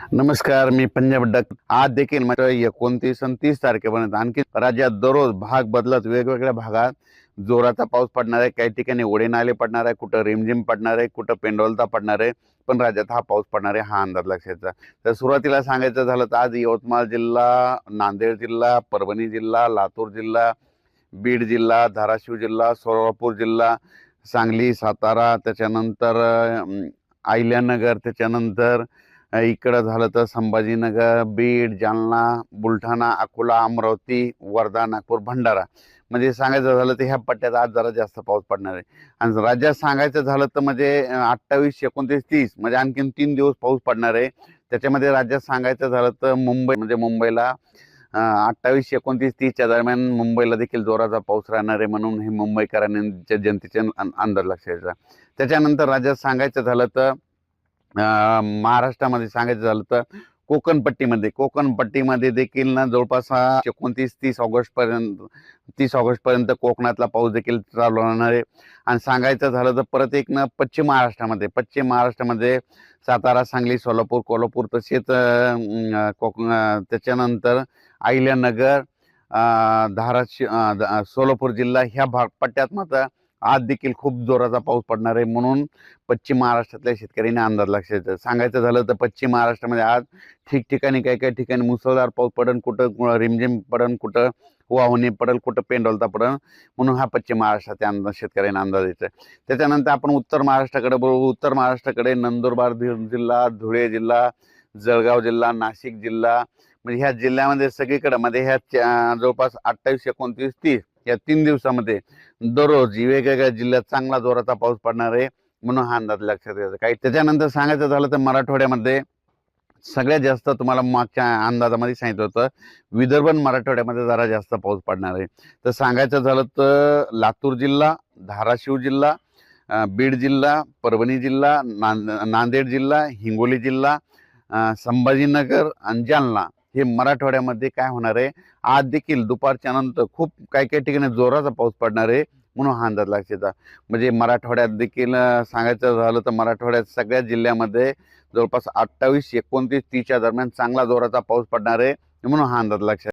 नमस्कार, मी पंजाब डक. आज देखील म्हणजे 29 आणि 30 तारखेपर्यंत आणखी राज्यात दररोज भाग बदलत वेगवेगळ्या भागात जोराचा पाऊस पडणार आहे. काही ठिकाणी ओढे नाले पडणार आहे, कुठं रिमझिम पडणार आहे, कुठं पेंडोलता पडणार आहे. पण राज्यात हा पाऊस पडणार आहे, हा अंदाज लक्षात. तर सुरुवातीला सांगायचं झालं तर आज यवतमाळ जिल्हा, नांदेड जिल्हा, परभणी जिल्हा, लातूर जिल्हा, बीड जिल्हा, धाराशिव जिल्हा, सोलापूर जिल्हा, सांगली, सातारा, त्याच्यानंतर अहिल्यानगर, त्याच्यानंतर इकडं झालं तर संभाजीनगर, बीड, जालना, बुलढाणा, अकोला, अमरावती, वर्धा, नागपूर, भंडारा. म्हणजे सांगायचं झालं तर ह्या पट्ट्यात आज जरा जास्त पाऊस पडणार आहे. आणि राज्यात सांगायचं झालं तर म्हणजे 28, 29, 30 म्हणजे आणखीन 3 दिवस पाऊस पडणार आहे. त्याच्यामध्ये राज्यात सांगायचं झालं तर मुंबई म्हणजे मुंबईला 28, 29, 30च्या दरम्यान मुंबईला देखील जोराचा पाऊस राहणार आहे, म्हणून हे मुंबईकरांच्या जनतेचे अंदाज लक्षात. त्याच्यानंतर राज्यात सांगायचं झालं तर महाराष्ट्रामध्ये सांगायचं झालं तर कोकणपट्टीमध्ये देखील ना जवळपास 29, 30 ऑगस्ट पर्यंत कोकणातला पाऊस देखील चालू राहणार आहे. आणि सांगायचं झालं तर परत एक ना पश्चिम महाराष्ट्रामध्ये सातारा, सांगली, सोलापूर, कोल्हापूर तसेच त्याच्यानंतर अहिल्यानगर, धाराशिव, सोलापूर जिल्हा ह्या पट्ट्यात मात्र आज देखील खूप जोराचा पाऊस पडणार आहे, म्हणून पश्चिम महाराष्ट्रातल्या शेतकऱ्यांनी अंदाज लक्षात. सांगायचं झालं तर पश्चिम महाराष्ट्रामध्ये आज ठिकठिकाणी काही ठिकाणी मुसळधार पाऊस पडन, कुठं रिमझिम पडन, कुठं वाहुणी पडल, कुठं पेंडोलता पडन, म्हणून हा पश्चिम महाराष्ट्राच्या अंदाज शेतकऱ्यांना अंदाज येतो. त्याच्यानंतर आपण उत्तर महाराष्ट्राकडे बघू. उत्तर महाराष्ट्राकडे नंदुरबार जिल्हा, धुळे जिल्हा, जळगाव जिल्हा, नाशिक जिल्हा, म्हणजे ह्या जिल्ह्यामध्ये सगळीकडे मध्ये ह्या जवळपास 28, 29, 30 या 3 दिवसामध्ये दररोज वेगवेगळ्या जिल्ह्यात चांगला जोराचा पाऊस पडणार आहे, म्हणून हा अंदाज लक्षात घ्यायचा. काही त्याच्यानंतर सांगायचं झालं तर मराठवाड्यामध्ये सगळ्यात जास्त तुम्हाला मागच्या अंदाजामध्ये सांगितलं होतं विदर्भ आणि मराठवाड्यामध्ये जरा जास्त पाऊस पडणार आहे. तर सांगायचं झालं तर लातूर जिल्हा, धाराशिव जिल्हा, बीड जिल्हा, परभणी जिल्हा, नांदेड जिल्हा, हिंगोली जिल्हा, संभाजीनगर आणि जालना हे मराठवाड्यामध्ये काय होणार आहे, आज देखील दुपारच्या नंतर खूप काही ठिकाणी जोराचा पाऊस पडणार आहे, म्हणून हा अंदाज लक्षात. म्हणजे मराठवाड्यात देखील सांगायचं झालं तर मराठवाड्यात सगळ्या जिल्ह्यामध्ये जवळपास 28, 29, 30च्या दरम्यान चांगला जोराचा पाऊस पडणार आहे, म्हणून हा अंदाज लक्षात.